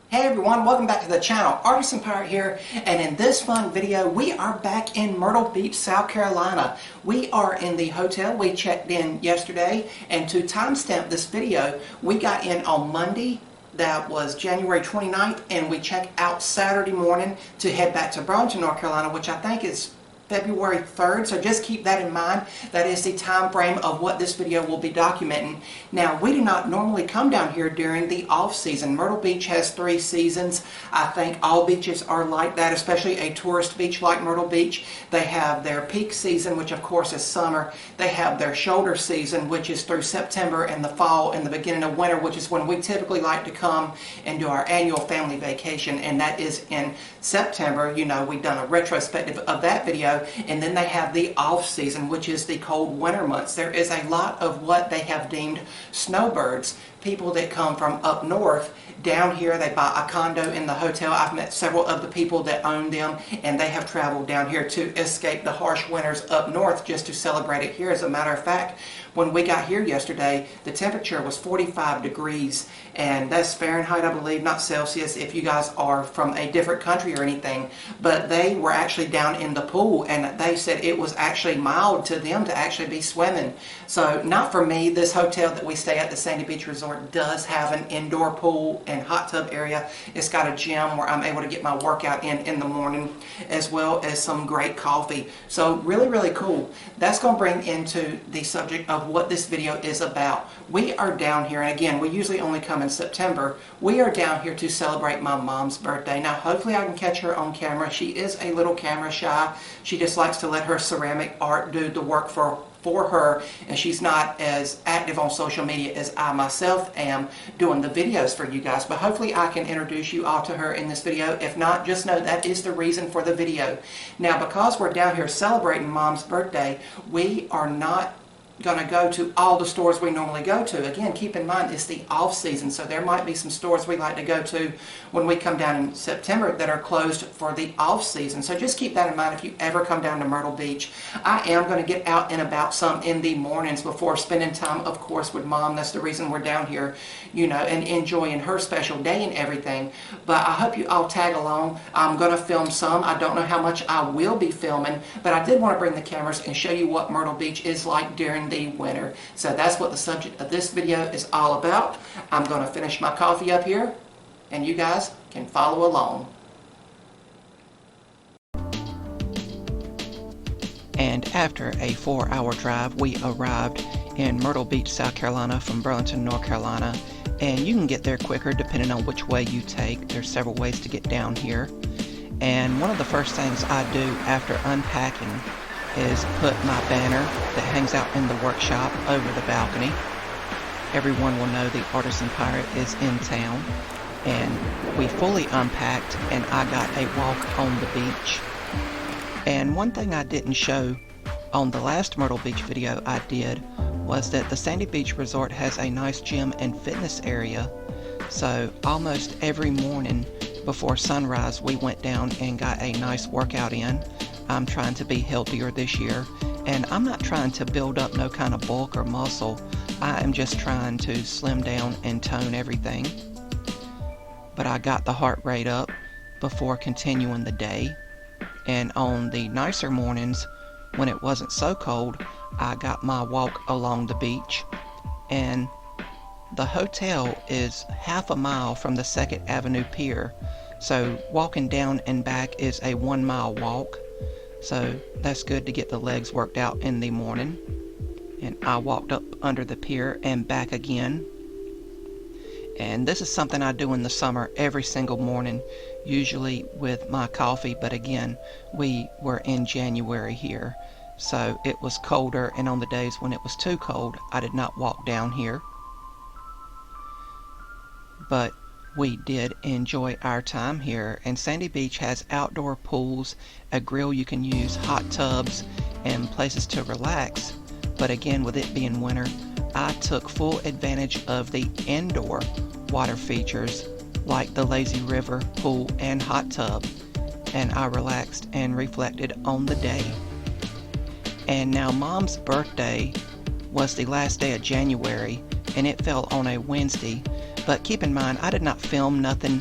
Hey everyone, welcome back to the channel. Artisan Pirate here, and in this fun video we are back in Myrtle Beach, South Carolina. We are in the hotel. We checked in yesterday, and to timestamp this video, we got in on Monday. That was January 29th, and we checked out Saturday morning to head back to Burlington, North Carolina, which I think is February 3rd, so just keep that in mind. That is the time frame of what this video will be documenting. Now, we do not normally come down here during the off-season. Myrtle Beach has 3 seasons. I think all beaches are like that, especially a tourist beach like Myrtle Beach. They have their peak season, which of course is summer. They have their shoulder season, which is through September and the fall and the beginning of winter, which is when we typically like to come and do our annual family vacation, and that is in September. You know, we've done a retrospective of that video. And then they have the off season, which is the cold winter months. There is a lot of what they have deemed snowbirds, people that come from up north down here. They buy a condo in the hotel. I've met several of the people that own them, and they have traveled down here to escape the harsh winters up north just to celebrate it here. As a matter of fact, when we got here yesterday, the temperature was 45 degrees, and that's Fahrenheit, I believe, not Celsius, if you guys are from a different country or anything. But they were actually down in the pool, and they said it was actually mild to them to actually be swimming. So not for me. This hotel that we stay at, the Sandy Beach Resort, does have an indoor pool and hot tub area. It's got a gym where I'm able to get my workout in the morning, as well as some great coffee. So really, really cool. That's going to bring into the subject of what this video is about. We are down here, and again, we usually only come in September. We are down here to celebrate my mom's birthday. Now, hopefully I can catch her on camera. She is a little camera shy. She just likes to let her ceramic art do the work for her, and she's not as active on social media as I myself am doing the videos for you guys. But hopefully I can introduce you all to her in this video. If not, just know that is the reason for the video. Now, because we're down here celebrating Mom's birthday, we are not going to go to all the stores we normally go to. Again, keep in mind it's the off season, so there might be some stores we like to go to when we come down in September that are closed for the off season. So just keep that in mind if you ever come down to Myrtle Beach. I am going to get out and about some in the mornings before spending time, of course, with Mom. That's the reason we're down here, you know, and enjoying her special day and everything. But I hope you all tag along. I'm going to film some. I don't know how much I will be filming, but I did want to bring the cameras and show you what Myrtle Beach is like during the winter. So that's what the subject of this video is all about. I'm going to finish my coffee up here, and you guys can follow along. And after a 4-hour drive, we arrived in Myrtle Beach, South Carolina from Burlington, North Carolina. And you can get there quicker depending on which way you take. There's several ways to get down here. And one of the first things I do after unpacking is put my banner that hangs out in the workshop over the balcony. Everyone will know the Artisan Pirate is in town. And we fully unpacked, and I got a walk on the beach. And one thing I didn't show on the last Myrtle Beach video I did was that the Sandy Beach Resort has a nice gym and fitness area. So almost every morning before sunrise we went down and got a nice workout in. I'm trying to be healthier this year, and I'm not trying to build up no kind of bulk or muscle. I am just trying to slim down and tone everything. But I got the heart rate up before continuing the day, and on the nicer mornings when it wasn't so cold, I got my walk along the beach. And the hotel is half a mile from the 2nd Avenue Pier, so walking down and back is a 1-mile walk. So that's good to get the legs worked out in the morning. And I walked up under the pier and back again. And this is something I do in the summer every single morning, usually with my coffee. But again, we were in January here, so it was colder, and on the days when it was too cold, I did not walk down here. But we did enjoy our time here, and Sandy Beach has outdoor pools, a grill you can use, hot tubs, and places to relax. But again, with it being winter, I took full advantage of the indoor water features like the lazy river, pool, and hot tub, and I relaxed and reflected on the day. And now Mom's birthday was the last day of January, and it fell on a Wednesday. But keep in mind, I did not film nothing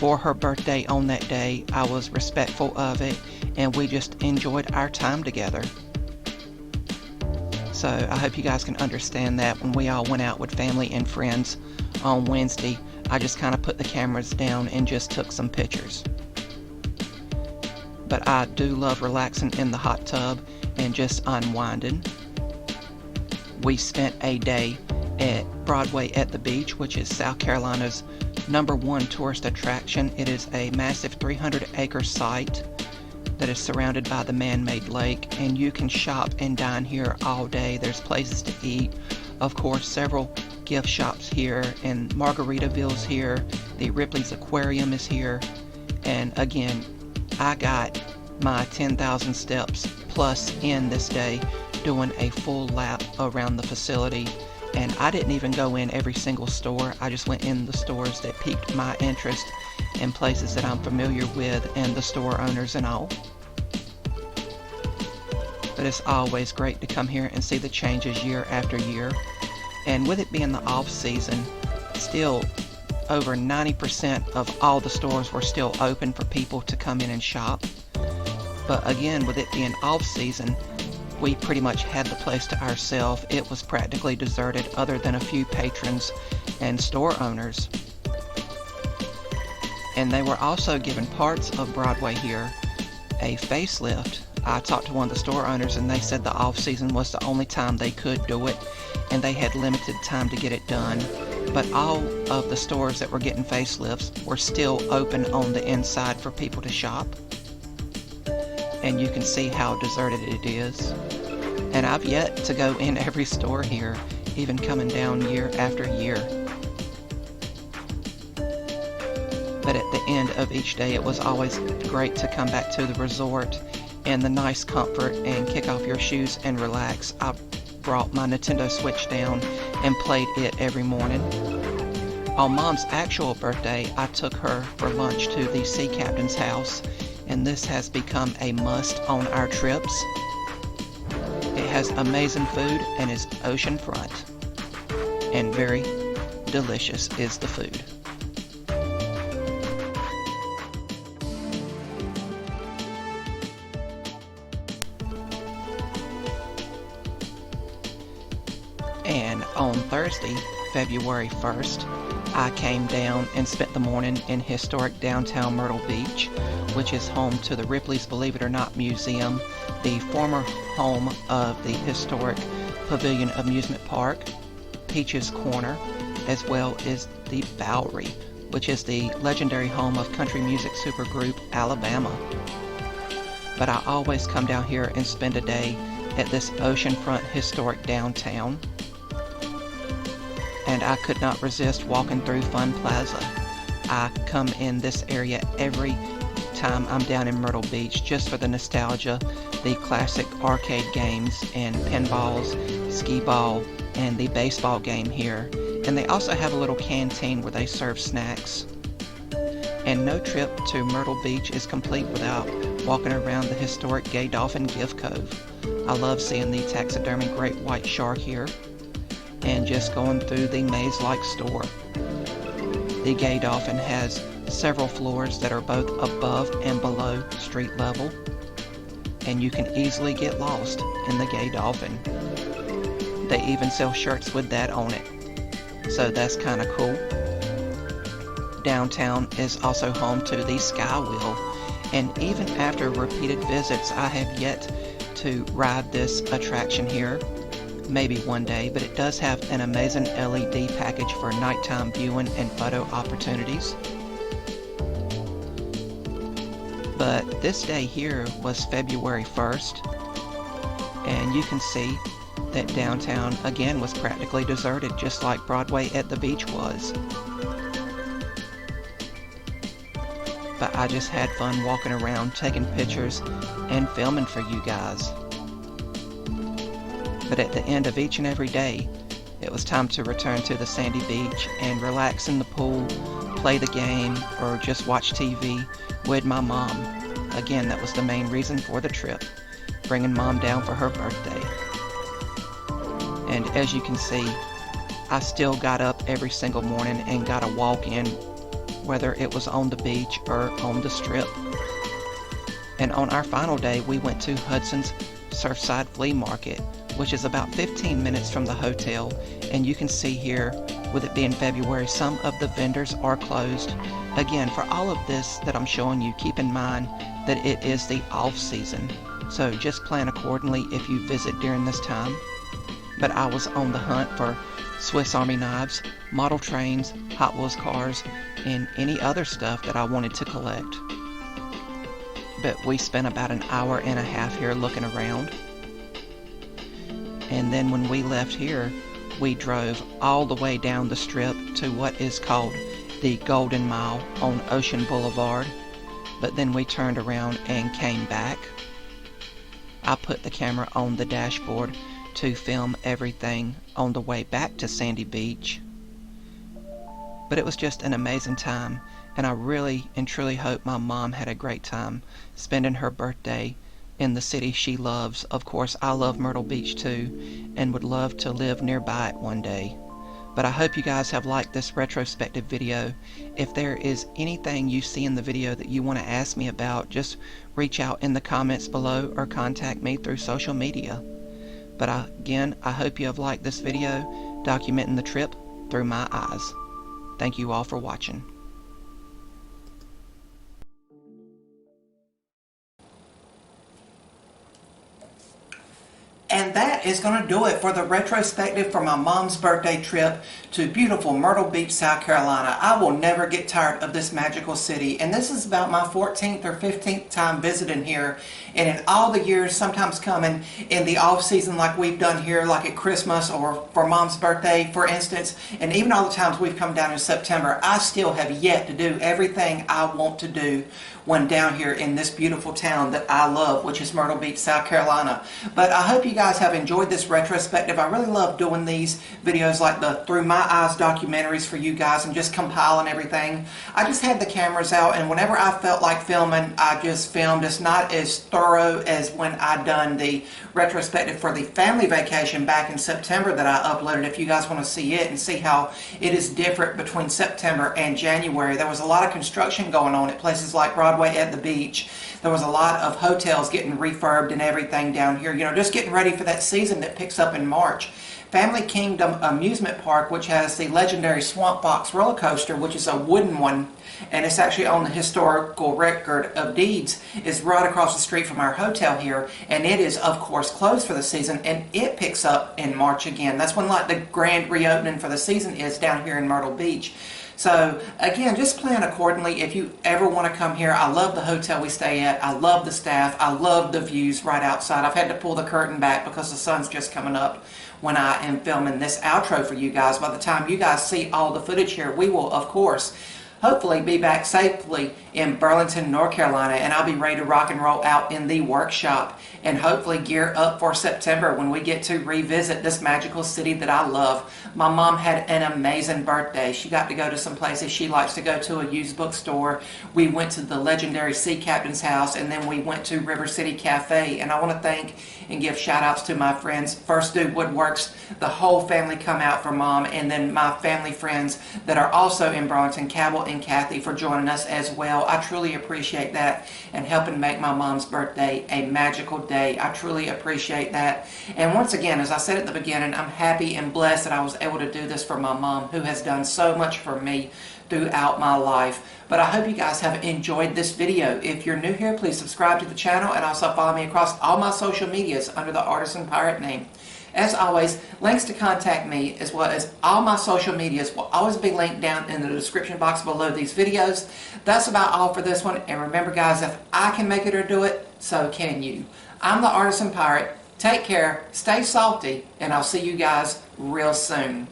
for her birthday on that day. I was respectful of it, and we just enjoyed our time together. So I hope you guys can understand that when we all went out with family and friends on Wednesday, I just kind of put the cameras down and just took some pictures. But I do love relaxing in the hot tub and just unwinding. We spent a day at Broadway at the Beach, which is South Carolina's #1 tourist attraction. It is a massive 300-acre site that is surrounded by the man-made lake, and you can shop and dine here all day. There's places to eat, of course, several gift shops here, and Margaritaville's here. The Ripley's Aquarium is here, and again, I got my 10,000 steps plus in this day doing a full lap around the facility. And I didn't even go in every single store. I just went in the stores that piqued my interest and places that I'm familiar with and the store owners and all. But it's always great to come here and see the changes year after year. And with it being the off season, still over 90% of all the stores were still open for people to come in and shop. But again, with it being off season, we pretty much had the place to ourselves. It was practically deserted other than a few patrons and store owners. And they were also giving parts of Broadway here a facelift. I talked to one of the store owners and they said the off season was the only time they could do it, and they had limited time to get it done. But all of the stores that were getting facelifts were still open on the inside for people to shop. And you can see how deserted it is. And I've yet to go in every store here, even coming down year after year. But at the end of each day, it was always great to come back to the resort in the nice comfort and kick off your shoes and relax. I brought my Nintendo Switch down and played it every morning. On Mom's actual birthday, I took her for lunch to the Sea Captain's house, and this has become a must on our trips. It has amazing food and is oceanfront, and very delicious is the food. And on Thursday, February 1st, I came down and spent the morning in historic downtown Myrtle Beach, which is home to the Ripley's Believe It or Not Museum, the former home of the historic Pavilion Amusement Park, Peach's Corner, as well as the Bowery, which is the legendary home of country music supergroup Alabama. But I always come down here and spend a day at this oceanfront historic downtown. And I could not resist walking through Fun Plaza. I come in this area every time I'm down in Myrtle Beach just for the nostalgia, the classic arcade games and pinballs, skee ball, and the baseball game here. And they also have a little canteen where they serve snacks. And no trip to Myrtle Beach is complete without walking around the historic Gay Dolphin Gift Cove. I love seeing the taxidermy great white shark here, and just going through the maze-like store. The Gay Dolphin has several floors that are both above and below street level, and you can easily get lost in the Gay Dolphin. They even sell shirts with that on it, so that's kind of cool. Downtown is also home to the Sky Wheel, and even after repeated visits, I have yet to ride this attraction here. Maybe one day, but it does have an amazing LED package for nighttime viewing and photo opportunities. But this day here was February 1st, and you can see that downtown again was practically deserted, just like Broadway at the Beach was. But I just had fun walking around, taking pictures and filming for you guys. But at the end of each and every day, it was time to return to the sandy beach and relax in the pool, play the game, or just watch TV with my mom. Again, that was the main reason for the trip, bringing Mom down for her birthday. And as you can see, I still got up every single morning and got a walk in whether it was on the beach or on the strip. And on our final day, we went to Hudson's Surfside Flea Market, which is about 15 minutes from the hotel. And you can see here, with it being February, some of the vendors are closed. Again, for all of this that I'm showing you, keep in mind that it is the off season. So just plan accordingly if you visit during this time. But I was on the hunt for Swiss Army knives, model trains, Hot Wheels cars, and any other stuff that I wanted to collect. But we spent about an hour and a half here looking around. And then when we left here, we drove all the way down the strip to what is called the Golden Mile on Ocean Boulevard. But then we turned around and came back. I put the camera on the dashboard to film everything on the way back to Sandy Beach. But it was just an amazing time, and I really and truly hope my mom had a great time spending her birthday in the city she loves. Of course, I love Myrtle Beach too, and would love to live nearby it one day. But I hope you guys have liked this retrospective video. If there is anything you see in the video that you want to ask me about, just reach out in the comments below or contact me through social media. But again, I hope you have liked this video documenting the trip through my eyes. Thank you all for watching. And that is going to do it for the retrospective for my mom's birthday trip to beautiful Myrtle Beach, South Carolina. I will never get tired of this magical city. And this is about my 14th or 15th time visiting here. And in all the years, sometimes coming in the off season like we've done here, like at Christmas or for mom's birthday, for instance, and even all the times we've come down in September, I still have yet to do everything I want to do when down here in this beautiful town that I love, which is Myrtle Beach, South Carolina. But I hope you guys have enjoyed this retrospective. I really love doing these videos like the Through My Eyes documentaries for you guys and just compiling everything. I just had the cameras out, and whenever I felt like filming, I just filmed. It's not as thorough as when I done the retrospective for the family vacation back in September that I uploaded. If you guys want to see it and see how it is different between September and January. There was a lot of construction going on at places like Broadway at the beach. There was a lot of hotels getting refurbed and everything down here, you know, just getting ready for that season that picks up in March. Family Kingdom Amusement Park, which has the legendary Swamp Box roller coaster, which is a wooden one, and it's actually on the historical record of deeds, is right across the street from our hotel here, and it is of course closed for the season, and it picks up in March again. That's when like the grand reopening for the season is down here in Myrtle Beach. So again, just plan accordingly if you ever want to come here. I love the hotel we stay at. I love the staff. I love the views right outside. I've had to pull the curtain back because the sun's just coming up when I am filming this outro for you guys. By the time you guys see all the footage here, we will, of course, hopefully be back safely in Burlington, North Carolina, and I'll be ready to rock and roll out in the workshop and hopefully gear up for September when we get to revisit this magical city that I love. My mom had an amazing birthday. She got to go to some places she likes to go to, a used bookstore. We went to the legendary Sea Captain's house, and then we went to River City Cafe. And I want to thank and give shout outs to my friends, First Do Woodworks. The whole family come out for mom, and then my family friends that are also in Burlington, Cabell and Kathy, for joining us as well. I truly appreciate that and helping make my mom's birthday a magical day. I truly appreciate that. And once again, as I said at the beginning, I'm happy and blessed that I was able to do this for my mom, who has done so much for me throughout my life. But I hope you guys have enjoyed this video. If you're new here, please subscribe to the channel and also follow me across all my social medias under the Artisan Pirate name. As always, links to contact me as well as all my social medias will always be linked down in the description box below these videos. That's about all for this one. And remember guys, if I can make it or do it, so can you. I'm the Artisan Pirate. Take care, stay salty, and I'll see you guys real soon.